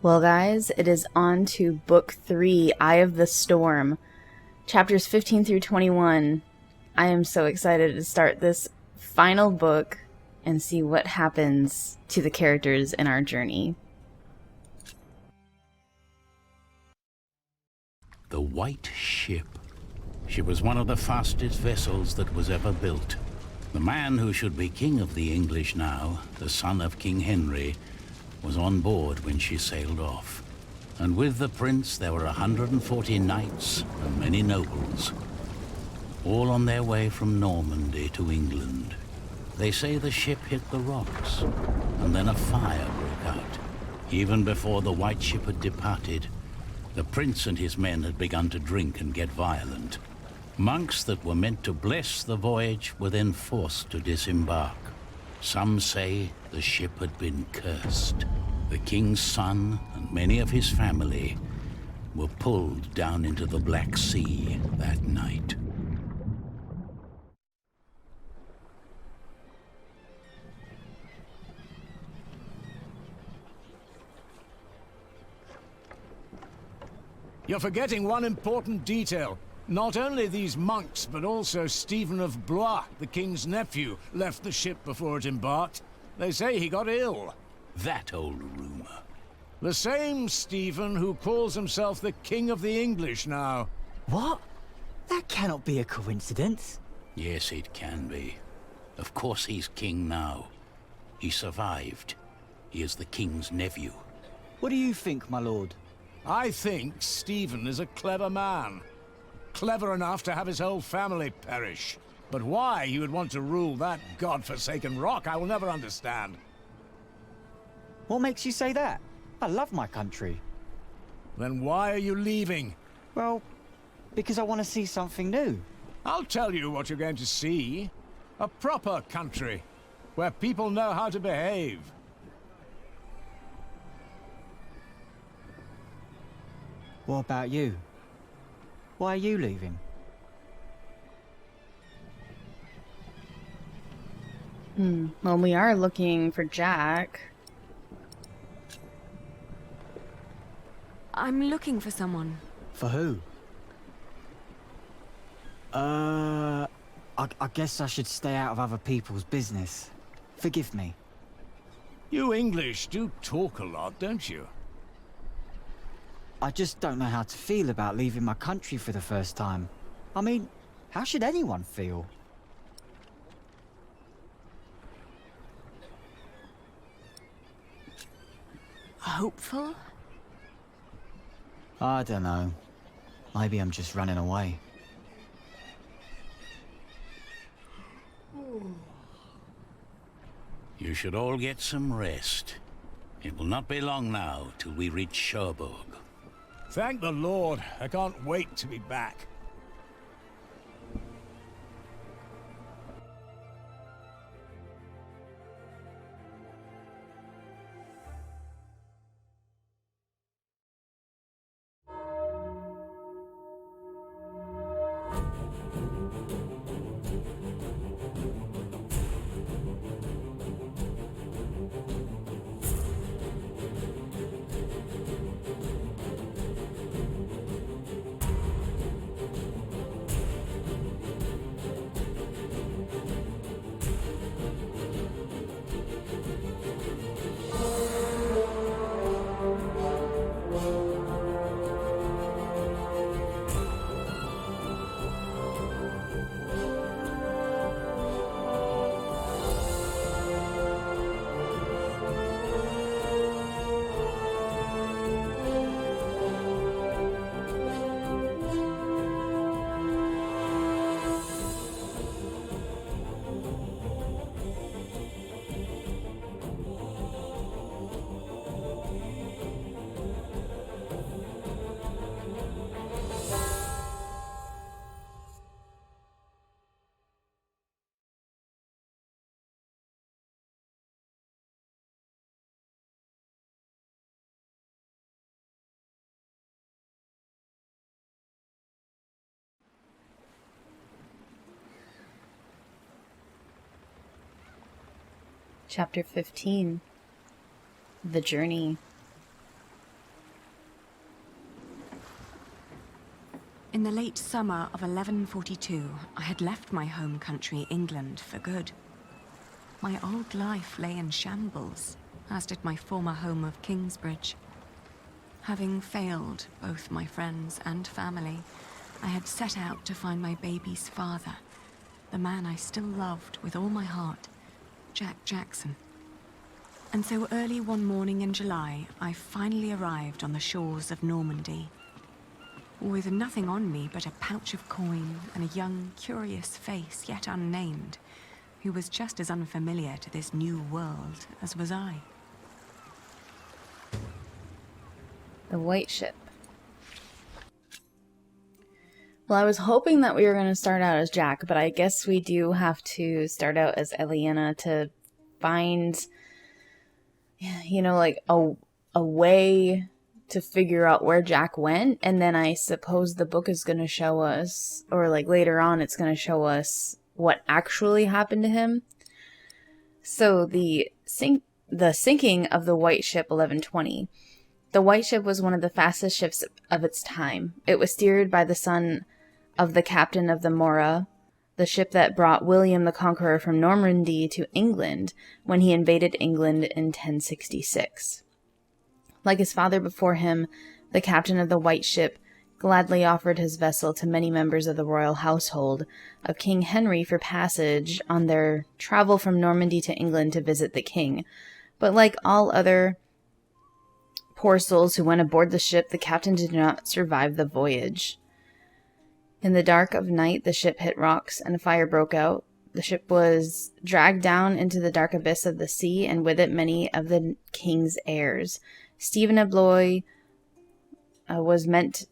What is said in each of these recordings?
Well, guys, it is on to Book 3, Eye of the Storm, chapters 15 through 21. I am so excited to start this final book and see what happens to the characters in our journey. The White Ship. She was one of the fastest vessels that was ever built. The man who should be king of the English now, the son of King Henry, was on board when she sailed off. And with the prince there were 140 knights and many nobles, all on their way from Normandy to England. They say the ship hit the rocks, and then a fire broke out. Even before the White Ship had departed, the prince and his men had begun to drink and get violent. Monks that were meant to bless the voyage were then forced to disembark. Some say the ship had been cursed. The king's son and many of his family were pulled down into the Black Sea that night. You're forgetting one important detail. Not only these monks, but also Stephen of Blois, the king's nephew, left the ship before it embarked. They say he got ill. That old rumor. The same Stephen who calls himself the King of the English now. What? That cannot be a coincidence. Yes, it can be. Of course he's king now. He survived. He is the king's nephew. What do you think, my lord? I think Stephen is a clever man. Clever enough to have his whole family perish. But why he would want to rule that god-forsaken rock, I will never understand. What makes you say that? I love my country. Then why are you leaving? Well, because I want to see something new. I'll tell you what you're going to see. A proper country, where people know how to behave. What about you? Why are you leaving? Well, we are looking for Jack. I'm looking for someone. For who? I guess I should stay out of other people's business. Forgive me. You English do talk a lot, don't you? I just don't know how to feel about leaving my country for the first time. I mean, how should anyone feel? Hopeful? I don't know. Maybe I'm just running away. You should all get some rest. It will not be long now till we reach Cherbourg. Thank the Lord. I can't wait to be back. Chapter 15, The Journey. In the late summer of 1142, I had left my home country, England, for good. My old life lay in shambles, as did my former home of Kingsbridge. Having failed both my friends and family, I had set out to find my baby's father, the man I still loved with all my heart, Jack Jackson. And so early one morning in July, I finally arrived on the shores of Normandy. With nothing on me but a pouch of coin and a young, curious face yet unnamed, who was just as unfamiliar to this new world as was I. The White Ship. Well, I was hoping that we were going to start out as Jack, but I guess we do have to start out as Eliana to find, you know, like a way to figure out where Jack went, and then I suppose the book is going to show us, or like later on it's going to show us what actually happened to him. So the sinking of the White Ship 1120. The White Ship was one of the fastest ships of its time. It was steered by the son of the captain of the Mora, the ship that brought William the Conqueror from Normandy to England when he invaded England in 1066. Like his father before him, the captain of the White Ship gladly offered his vessel to many members of the royal household of King Henry for passage on their travel from Normandy to England to visit the king. But like all other poor souls who went aboard the ship, the captain did not survive the voyage. In the dark of night, the ship hit rocks and a fire broke out. The ship was dragged down into the dark abyss of the sea, and with it many of the king's heirs. Stephen of Blois was meant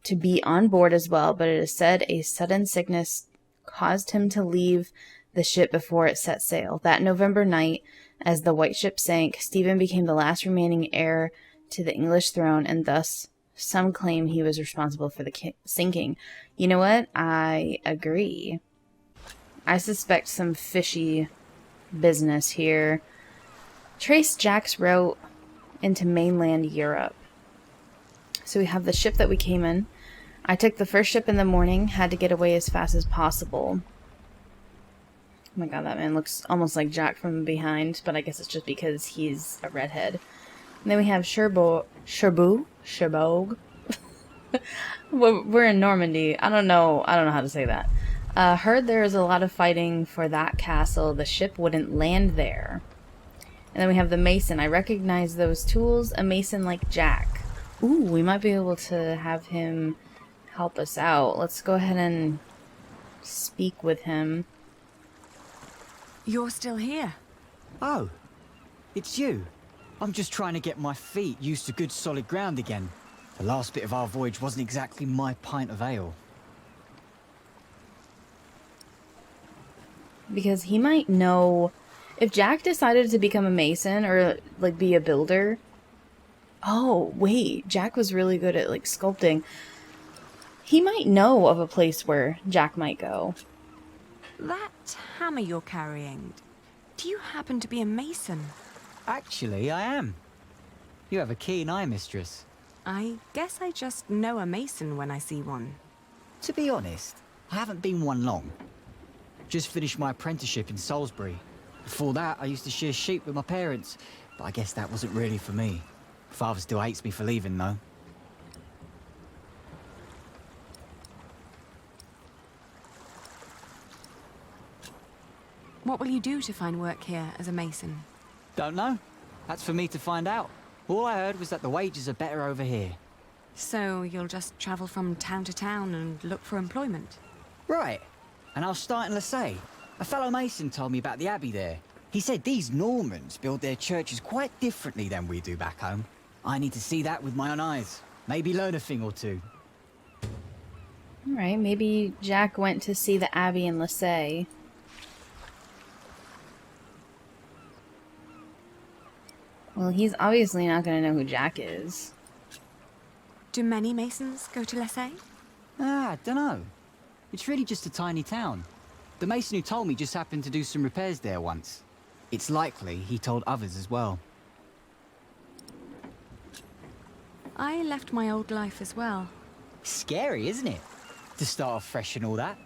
to be on board as well, but it is said a sudden sickness caused him to leave the ship before it set sail. That November night, as the White Ship sank, Stephen became the last remaining heir to the English throne, and thus some claim he was responsible for the sinking. You know what? I agree. I suspect some fishy business here. Trace Jack's route into mainland Europe. So we have the ship that we came in. I took the first ship in the morning, had to get away as fast as possible. Oh my god, that man looks almost like Jack from behind, but I guess it's just because he's a redhead. And then we have Cherbourg. We're in Normandy. I don't know how to say that. Heard there is a lot of fighting for that castle. The ship wouldn't land there. And then we have the mason. I recognize those tools. A mason like Jack. Ooh, we might be able to have him help us out. Let's go ahead and speak with him. You're still here? Oh, it's you. I'm just trying to get my feet used to good solid ground again. The last bit of our voyage wasn't exactly my pint of ale. Because he might know... If Jack decided to become a mason or, like, be a builder... Oh, wait. Jack was really good at, like, sculpting. He might know of a place where Jack might go. That hammer you're carrying, do you happen to be a mason? Actually, I am. You have a keen eye, mistress. I guess I just know a mason when I see one. To be honest, I haven't been one long. Just finished my apprenticeship in Salisbury. Before that, I used to shear sheep with my parents, but I guess that wasn't really for me. Father still hates me for leaving, though. What will you do to find work here as a mason? Don't know. That's for me to find out. All I heard was that the wages are better over here. So you'll just travel from town to town and look for employment? Right. And I'll start in Marseille. A fellow mason told me about the abbey there. He said these Normans build their churches quite differently than we do back home. I need to see that with my own eyes. Maybe learn a thing or two. Alright, maybe Jack went to see the abbey in Marseille. Well, he's obviously not going to know who Jack is. Do many masons go to Marseille? I dunno. It's really just a tiny town. The mason who told me just happened to do some repairs there once. It's likely he told others as well. I left my old life as well. Scary, isn't it? to start off fresh and all that.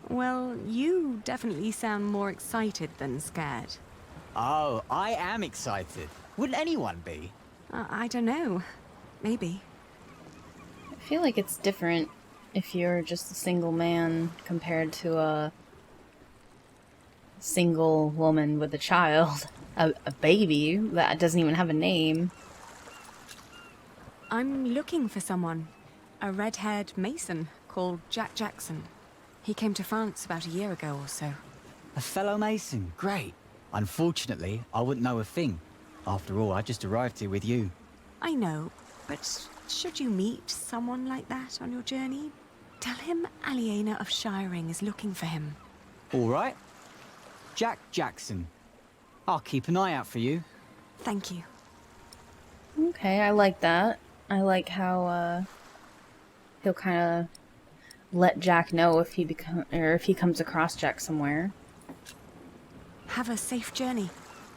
Well, you definitely sound more excited than scared. Oh, I am excited. Wouldn't anyone be? I don't know. Maybe. I feel like it's different if you're just a single man compared to a single woman with a child. A baby that doesn't even have a name. I'm looking for someone. A red-haired mason called Jack Jackson. He came to France about a year ago or so. A fellow mason, great. Unfortunately, I wouldn't know a thing. After all, I just arrived here with you. I know, but should you meet someone like that on your journey, tell him Aliena of Shiring is looking for him. All right. Jack Jackson. I'll keep an eye out for you. Thank you. Okay, I like that. I like how he'll kind of let Jack know if he comes across Jack somewhere. Have a safe journey.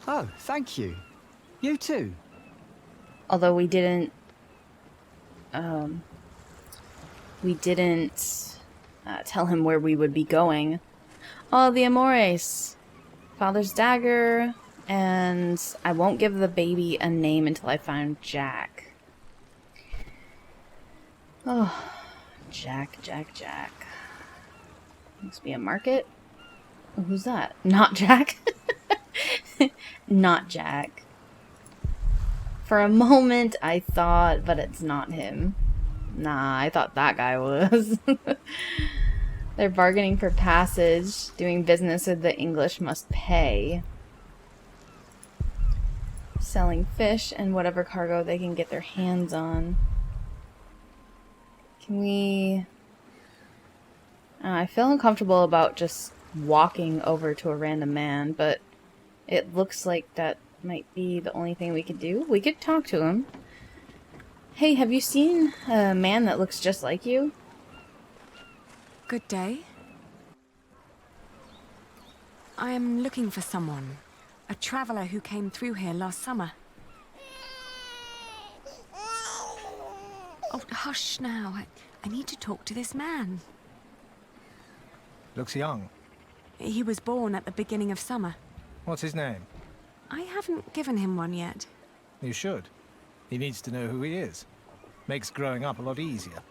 Oh, thank you. You too. Although we didn't tell him where we would be going. Oh, the Amores. Father's dagger. And I won't give the baby a name until I find Jack. Oh, Jack. Must be a market. Oh, who's that? Not Jack. Not Jack. For a moment, I thought, but it's not him. Nah, I thought that guy was. They're bargaining for passage. Doing business with the English must pay. Selling fish and whatever cargo they can get their hands on. Can we... I feel uncomfortable about just walking over to a random man, but it looks like that might be the only thing we could do. We could talk to him. Hey, have you seen a man that looks just like you? Good day. I am looking for someone. A traveller who came through here last summer. Oh, hush now. I need to talk to this man. Looks young. He was born at the beginning of summer. What's his name? I haven't given him one yet. You should. He needs to know who he is. Makes growing up a lot easier.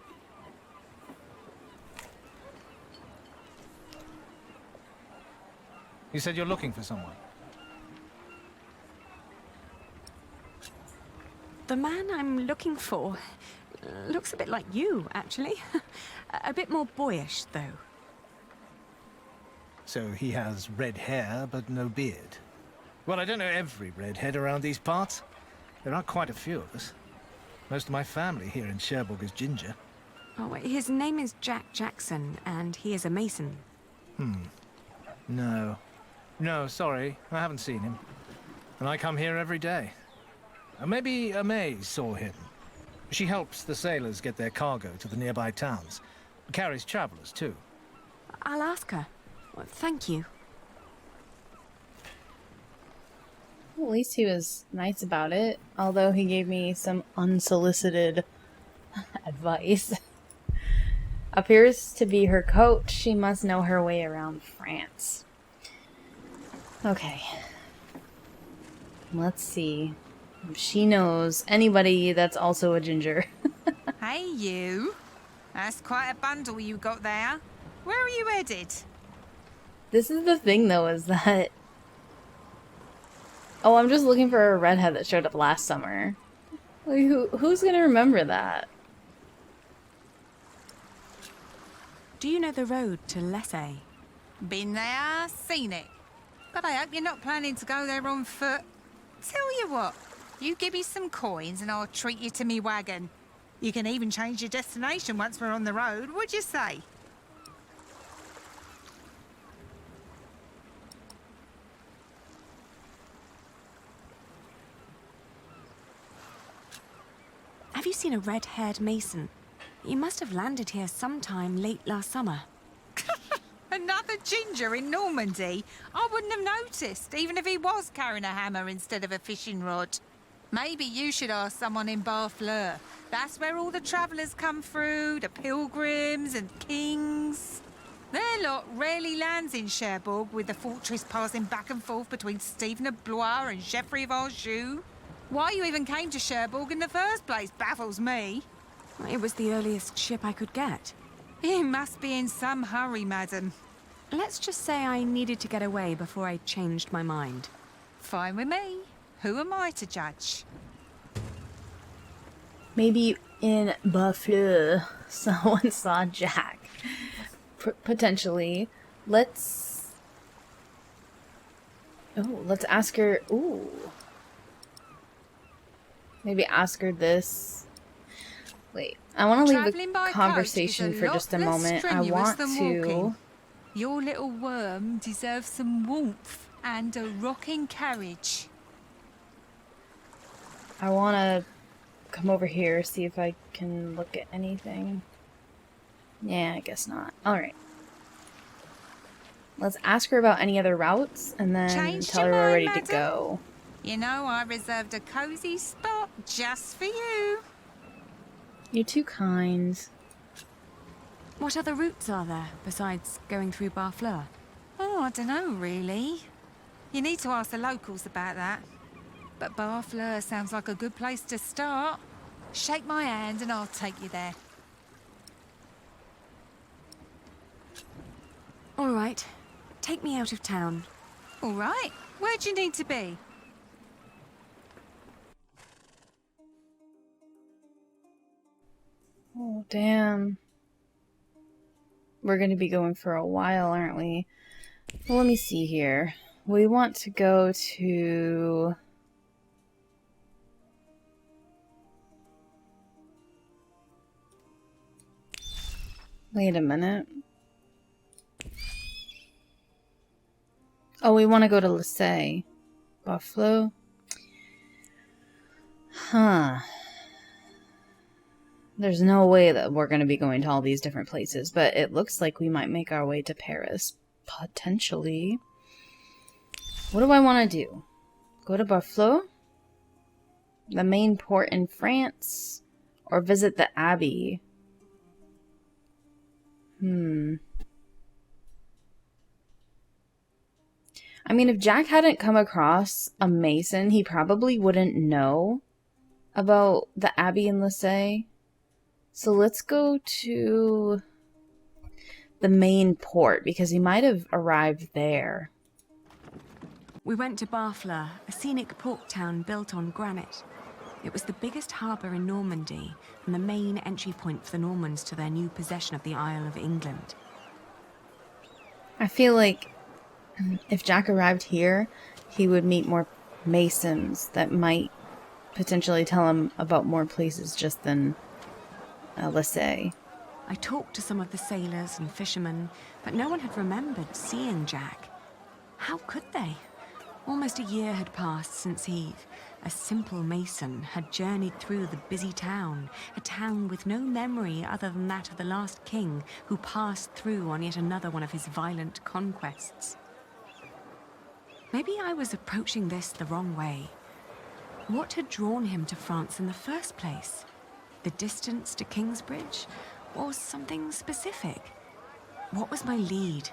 You said you're looking for someone. The man I'm looking for looks a bit like you, actually. A bit more boyish, though. So he has red hair, but no beard. Well, I don't know every redhead around these parts. There are quite a few of us. Most of my family here in Cherbourg is ginger. Oh, his name is Jack Jackson, and he is a mason. No. No, sorry. I haven't seen him. And I come here every day. Maybe Amay saw him. She helps the sailors get their cargo to the nearby towns. Carries travelers, too. I'll ask her. Well, thank you. Well, at least he was nice about it, although he gave me some unsolicited advice. Appears to be her coach. She must know her way around France. Okay. Let's see if she knows anybody that's also a ginger. Hey, you. That's quite a bundle you got there. Where are you headed? This is the thing, though, is that... Oh, I'm just looking for a redhead that showed up last summer. Like, who's gonna remember that? Do you know the road to Lessay? Been there, seen it. But I hope you're not planning to go there on foot. Tell you what, you give me some coins and I'll treat you to me wagon. You can even change your destination once we're on the road, what'd you say? Have you seen a red-haired mason? He must have landed here sometime late last summer. Another ginger in Normandy? I wouldn't have noticed, even if he was carrying a hammer instead of a fishing rod. Maybe you should ask someone in Barfleur. That's where all the travellers come through, the pilgrims and kings. Their lot rarely lands in Cherbourg, with the fortress passing back and forth between Stephen of Blois and Geoffrey of Anjou. Why you even came to Cherbourg in the first place baffles me. It was the earliest ship I could get. You must be in some hurry, madam. Let's just say I needed to get away before I changed my mind. Fine with me. Who am I to judge? Maybe in Barfleur, someone saw Jack. Potentially. Let's ask her. Ooh. Maybe ask her this. Wait, I want to leave Travelling by the conversation coach is for just a moment. I strenuous want than to. walking. Your little worm deserves some warmth and a rocking carriage. I want to come over here, see if I can look at anything. Yeah, I guess not. Alright. Let's ask her about any other routes, and then Changed tell her your we're mind, ready to madam? go. You know, I reserved a cosy spot just for you. You're too kind. What other routes are there, besides going through Barfleur? Oh, I don't know, really. You need to ask the locals about that. But Barfleur sounds like a good place to start. Shake my hand and I'll take you there. All right. Take me out of town. All right. Where do you need to be? Oh, damn. We're going to be going for a while, aren't we? Well, let me see here. We want to go to... Wait a minute. Oh, we want to go to Lissay. Barfleur? Huh. There's no way that we're going to be going to all these different places, but it looks like we might make our way to Paris. Potentially. What do I want to do? Go to Barfleur? The main port in France? Or visit the Abbey? I mean, if Jack hadn't come across a mason, he probably wouldn't know about the Abbey in Lissay. So let's go to the main port, because he might have arrived there. We went to Barfleur, a scenic port town built on granite. It was the biggest harbour in Normandy and the main entry point for the Normans to their new possession of the Isle of England. I feel like if Jack arrived here, he would meet more masons that might potentially tell him about more places just than Lissay. I talked to some of the sailors and fishermen, but no one had remembered seeing Jack. How could they? Almost a year had passed since he, a simple mason, had journeyed through the busy town, a town with no memory other than that of the last king who passed through on yet another one of his violent conquests. Maybe I was approaching this the wrong way. What had drawn him to France in the first place? The distance to Kingsbridge? Or something specific? What was my lead?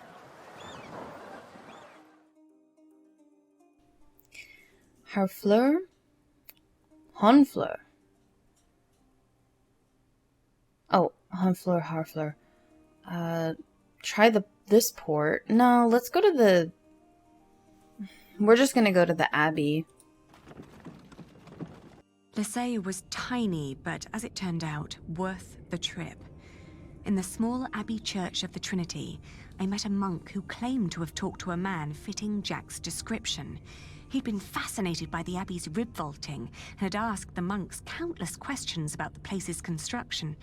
Harfleur? Honfleur. Oh, Honfleur, Harfleur. Try this port. No, let's go to the... We're just gonna go to the Abbey. Lissay was tiny, but as it turned out, worth the trip. In the small Abbey Church of the Trinity, I met a monk who claimed to have talked to a man fitting Jack's description. He'd been fascinated by the Abbey's rib vaulting and had asked the monks countless questions about the place's construction.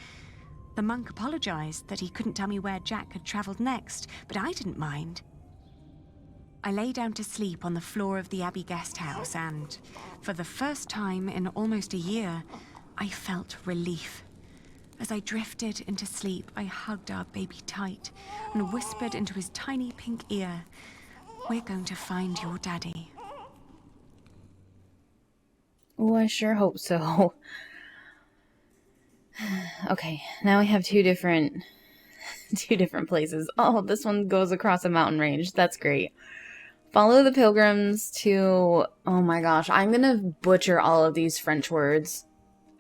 The monk apologized that he couldn't tell me where Jack had traveled next, but I didn't mind. I lay down to sleep on the floor of the Abbey guest house and, for the first time in almost a year, I felt relief. As I drifted into sleep, I hugged our baby tight and whispered into his tiny pink ear, "We're going to find your daddy." Oh, I sure hope so. Okay, now we have two different places. Oh, this one goes across a mountain range. That's great. Follow the pilgrims to... Oh my gosh, I'm gonna butcher all of these French words.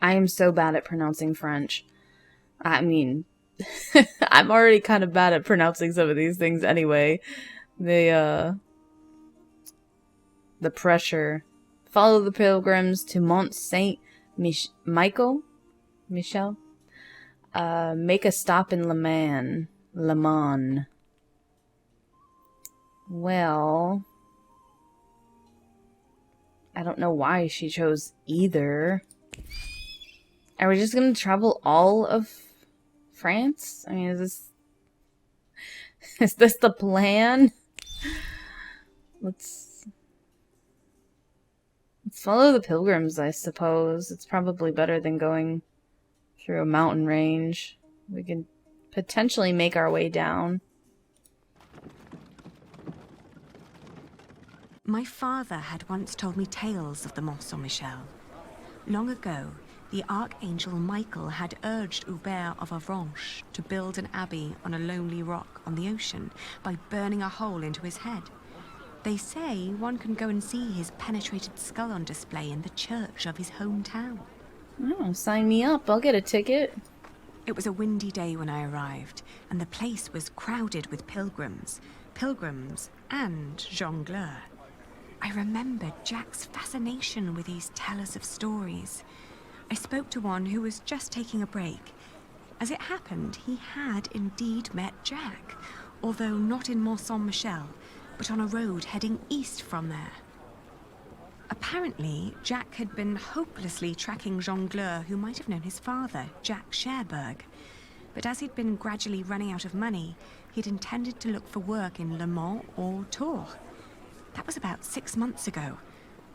I am so bad at pronouncing French. I mean, I'm already kind of bad at pronouncing some of these things anyway. The pressure. Follow the pilgrims to Mont-Saint-Michel. Michel? Make a stop in Le Mans. Well, I don't know why she chose either. Are we just gonna travel all of France? I mean, is this the plan? Let's follow the pilgrims, I suppose. It's probably better than going through a mountain range. We can potentially make our way down. My father had once told me tales of the Mont-Saint-Michel. Long ago, the Archangel Michael had urged Hubert of Avranches to build an abbey on a lonely rock on the ocean by burning a hole into his head. They say one can go and see his penetrated skull on display in the church of his hometown. Oh, sign me up. I'll get a ticket. It was a windy day when I arrived, and the place was crowded with pilgrims and jongleurs. I remembered Jack's fascination with these tellers of stories. I spoke to one who was just taking a break. As it happened, he had indeed met Jack, although not in Mont-Saint-Michel, but on a road heading east from there. Apparently, Jack had been hopelessly tracking jongleurs who might have known his father, Jack Cherbourg. But as he'd been gradually running out of money, he'd intended to look for work in Le Mans or Tours. That was about 6 months ago.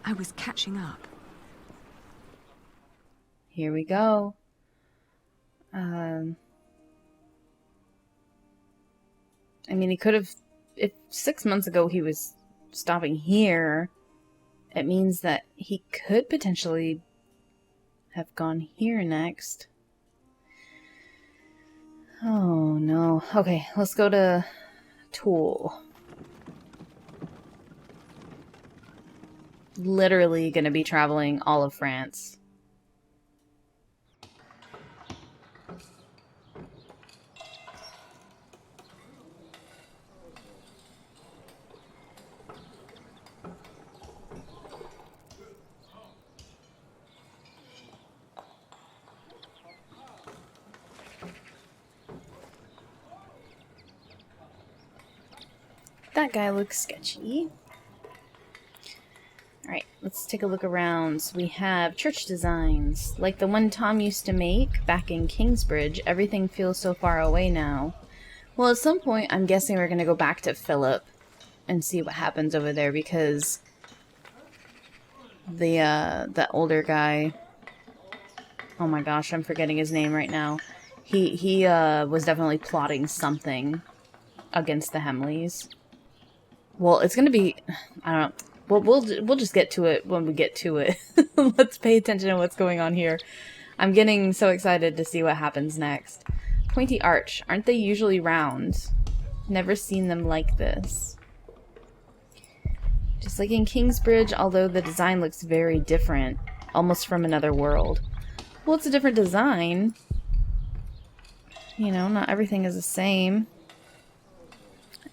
I was catching up. Here we go. I mean, he could have... If 6 months ago he was stopping here, it means that he could potentially have gone here next. Oh, no. Okay, let's go to Toul. Literally gonna be traveling all of France. That guy looks sketchy. Alright, let's take a look around. So we have church designs. Like the one Tom used to make back in Kingsbridge, everything feels so far away now. Well, at some point, I'm guessing we're going to go back to Philip and see what happens over there, because the older guy... Oh my gosh, I'm forgetting his name right now. He was definitely plotting something against the Hemleys. Well, it's going to be... I don't know. Well, we'll just get to it when we get to it. Let's pay attention to what's going on here. I'm getting so excited to see what happens next. Pointy arch. Aren't they usually round? Never seen them like this. Just like in Kingsbridge, although the design looks very different. Almost from another world. Well, it's a different design. You know, not everything is the same.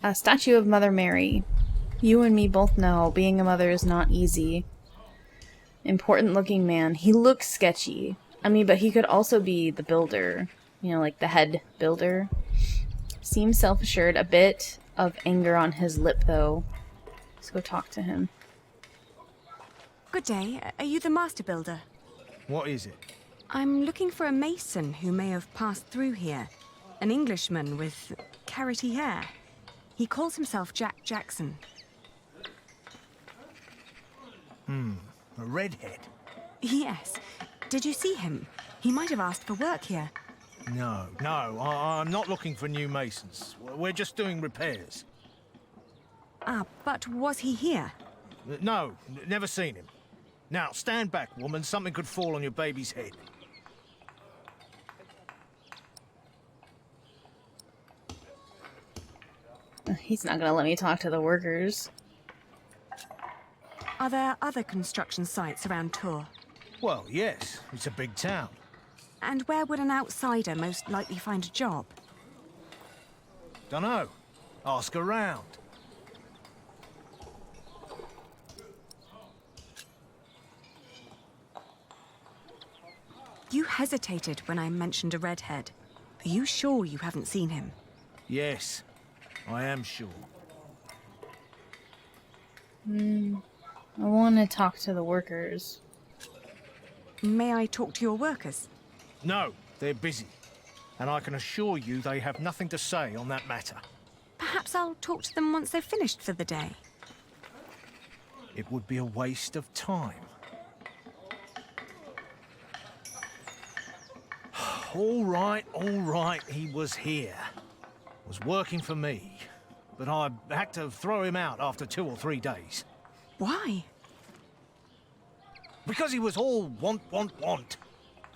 A statue of Mother Mary. You and me both know being a mother is not easy. Important looking man. He looks sketchy. I mean, but he could also be the builder. You know, like the head builder. Seems self-assured. A bit of anger on his lip, though. Let's go talk to him. Good day. Are you the master builder? What is it? I'm looking for a mason who may have passed through here. An Englishman with carroty hair. He calls himself Jack Jackson. A redhead? Yes. Did you see him? He might have asked for work here. No, I'm not looking for new masons. We're just doing repairs. Ah, but was he here? No, never seen him. Now, stand back, woman. Something could fall on your baby's head. He's not gonna let me talk to the workers. Are there other construction sites around Tours? Well, yes, it's a big town. And where would an outsider most likely find a job? Dunno. Ask around. You hesitated when I mentioned a redhead. Are you sure you haven't seen him? Yes, I am sure. I want to talk to the workers. May I talk to your workers? No, they're busy. And I can assure you they have nothing to say on that matter. Perhaps I'll talk to them once they've finished for the day. It would be a waste of time. All right, he was here. Was working for me. But I had to throw him out after 2 or 3 days. Why? Because he was all want.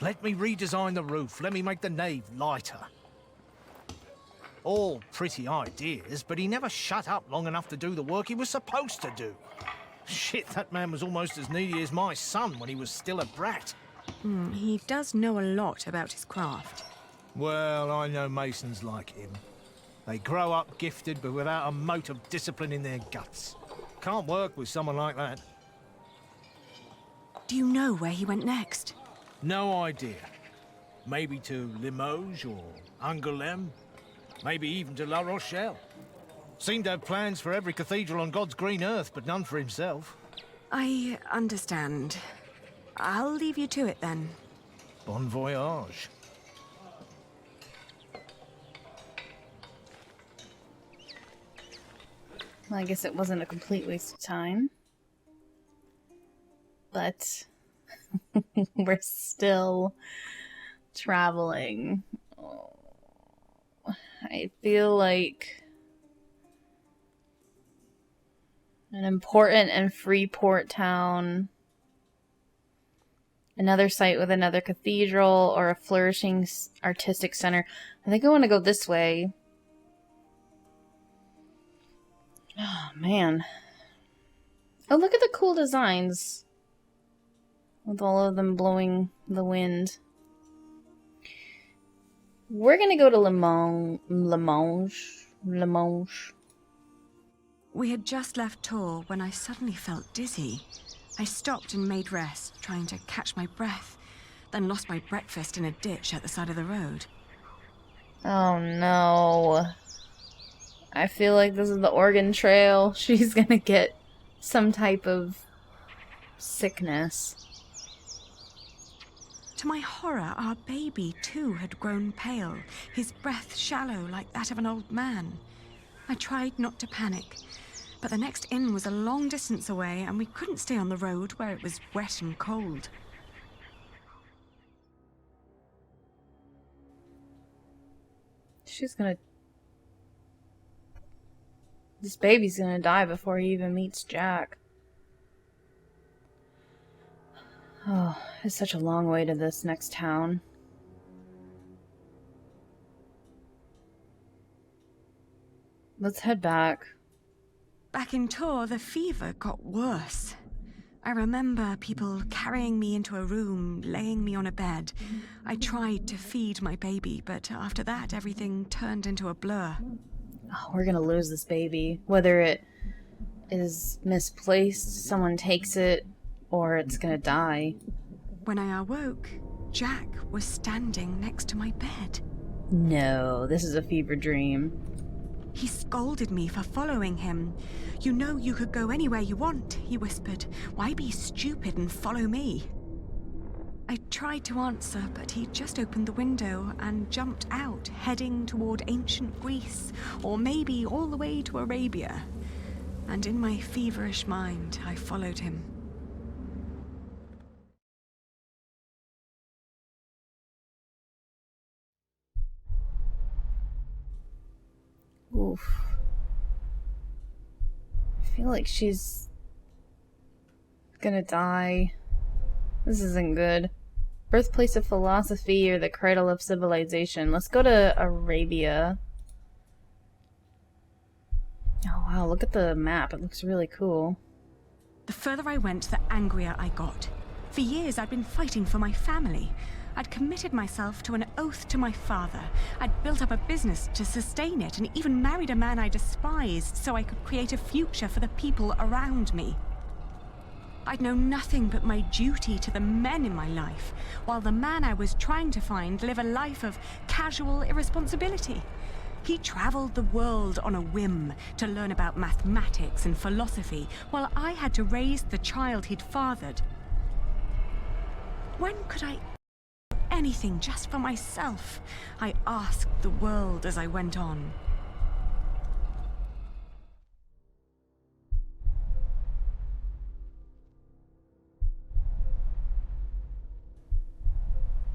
Let me redesign the roof, let me make the nave lighter. All pretty ideas, but he never shut up long enough to do the work he was supposed to do. Shit, that man was almost as needy as my son when he was still a brat. He does know a lot about his craft. Well, I know masons like him. They grow up gifted, but without a mote of discipline in their guts. Can't work with someone like that. Do you know where he went next? No idea. Maybe to Limoges or Angoulême. Maybe even to La Rochelle. Seemed to have plans for every cathedral on God's green earth, but none for himself. I understand. I'll leave you to it then. Bon voyage. Well, I guess it wasn't a complete waste of time. But we're still traveling. Oh, I feel like an important and free port town, another site with another cathedral, or a flourishing artistic center. I think I want to go this way. Oh, man. Oh, look at the cool designs. With all of them blowing the wind. We're gonna go to Limoges. We had just left Tours when I suddenly felt dizzy. I stopped and made rest, trying to catch my breath, then lost my breakfast in a ditch at the side of the road. Oh no. I feel like this is the Oregon Trail. She's gonna get some type of sickness. To my horror, our baby too had grown pale, his breath shallow like that of an old man. I tried not to panic, but the next inn was a long distance away and we couldn't stay on the road where it was wet and cold. This baby's gonna die before he even meets Jack. Oh, it's such a long way to this next town. Let's head back. Back in Tours, the fever got worse. I remember people carrying me into a room, laying me on a bed. I tried to feed my baby, but after that, everything turned into a blur. Oh, we're gonna lose this baby. Whether it is misplaced, someone takes it, or it's gonna die. When I awoke, Jack was standing next to my bed. No, this is a fever dream. He scolded me for following him. "You know you could go anywhere you want," he whispered. "Why be stupid and follow me?" I tried to answer, but he just opened the window and jumped out, heading toward ancient Greece, or maybe all the way to Arabia. And in my feverish mind, I followed him. Oof. I feel like she's gonna die. This isn't good. Birthplace of philosophy or the cradle of civilization. Let's go to Arabia. Oh wow, look at the map. It looks really cool. The further I went, the angrier I got. For years, I'd been fighting for my family. I'd committed myself to an oath to my father. I'd built up a business to sustain it and even married a man I despised so I could create a future for the people around me. I'd known nothing but my duty to the men in my life, while the man I was trying to find lived a life of casual irresponsibility. He traveled the world on a whim to learn about mathematics and philosophy, while I had to raise the child he'd fathered. When could I do anything just for myself? I asked the world as I went on.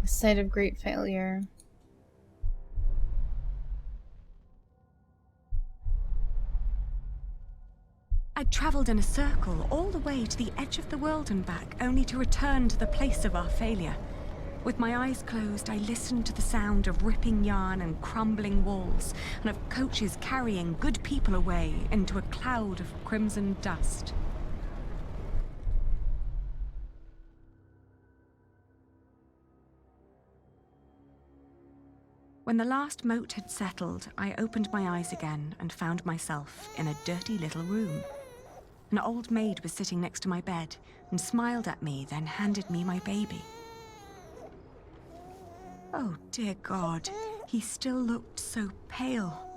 A site of great failure. I'd traveled in a circle all the way to the edge of the world and back, only to return to the place of our failure. With my eyes closed, I listened to the sound of ripping yarn and crumbling walls, and of coaches carrying good people away into a cloud of crimson dust. When the last moat had settled, I opened my eyes again and found myself in a dirty little room. An old maid was sitting next to my bed and smiled at me, then handed me my baby. Oh, dear God, he still looked so pale.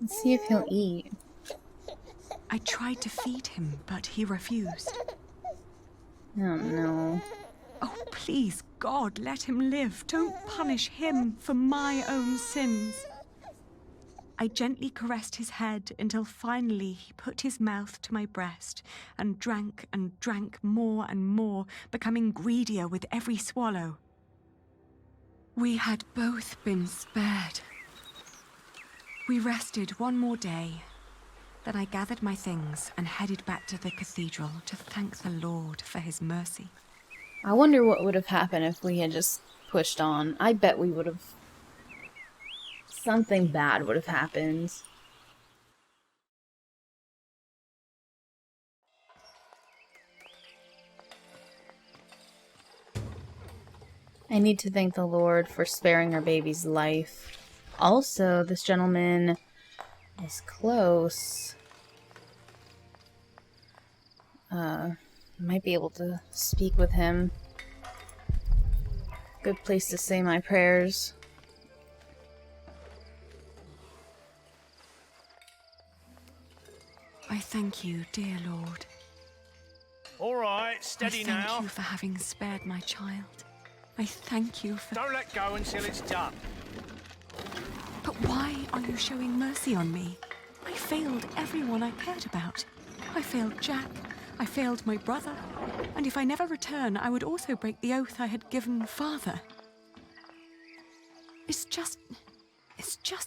Let's see if he'll eat. I tried to feed him, but he refused. Oh no. Oh, please, God, let him live. Don't punish him for my own sins. I gently caressed his head until finally he put his mouth to my breast and drank more and more, becoming greedier with every swallow. We had both been spared. We rested one more day. Then I gathered my things and headed back to the cathedral to thank the Lord for his mercy. I wonder what would have happened if we had just pushed on. I bet we would have... something bad would have happened. I need to thank the Lord for sparing our baby's life. Also, this gentleman is close. Might be able to speak with him. Good place to say my prayers. I thank you, dear Lord. All right, steady I thank now. you for having spared my child. I thank you for... Don't let go until it's done. But why are you showing mercy on me? I failed everyone I cared about. I failed Jack. I failed my brother. And if I never return, I would also break the oath I had given Father. It's just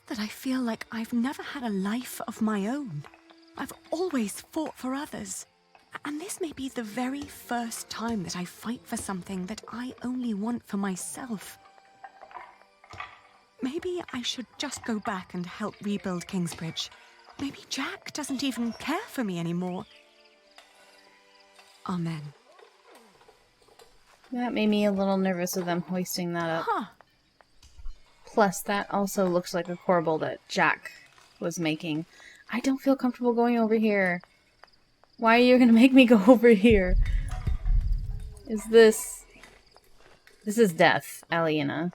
that I feel like I've never had a life of my own. I've always fought for others. And this may be the very first time that I fight for something that I only want for myself. Maybe I should just go back and help rebuild Kingsbridge. Maybe Jack doesn't even care for me anymore. Amen. That made me a little nervous of them hoisting that up. Huh. Plus, that also looks like a corbel that Jack was making. I don't feel comfortable going over here. Why are you gonna make me go over here? This is death, Aliena.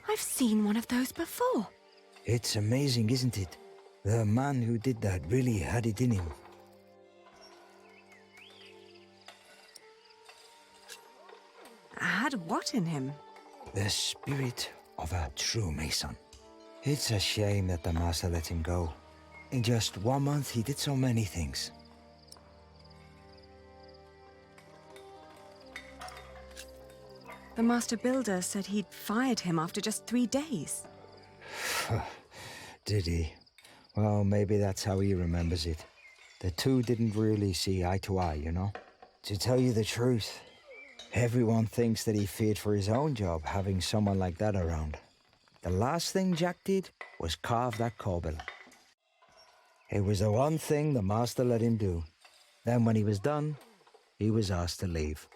I've seen one of those before. It's amazing, isn't it? The man who did that really had it in him. Had what in him? The spirit of a true Mason. It's a shame that the master let him go. In just 1 month, he did so many things. The master builder said he'd fired him after just 3 days. Did he? Well, maybe that's how he remembers it. The two didn't really see eye to eye, you know? To tell you the truth, everyone thinks that he feared for his own job having someone like that around. the last thing Jack did was carve that corbel. It was the one thing the master let him do. Then when he was done, he was asked to leave.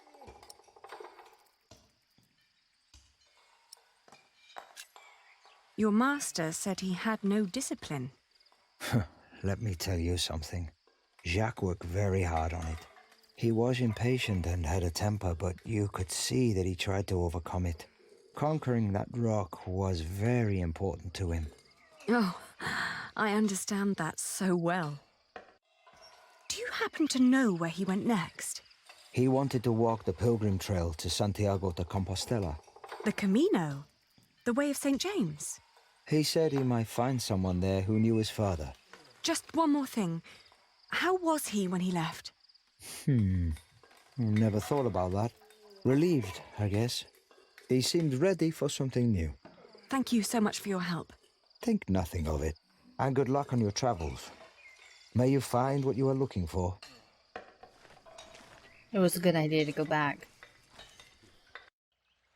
Your master said he had no discipline. Let me tell you something. Jacques worked very hard on it. He was impatient and had a temper, but you could see that he tried to overcome it. Conquering that rock was very important to him. Oh, I understand that so well. Do you happen to know where he went next? He wanted to walk the pilgrim trail to Santiago de Compostela. The Camino? The Way of St. James? He said he might find someone there who knew his father. Just one more thing. How was he when he left? Never thought about that. Relieved, I guess. He seemed ready for something new. Thank you so much for your help. Think nothing of it. And good luck on your travels. May you find what you are looking for. It was a good idea to go back.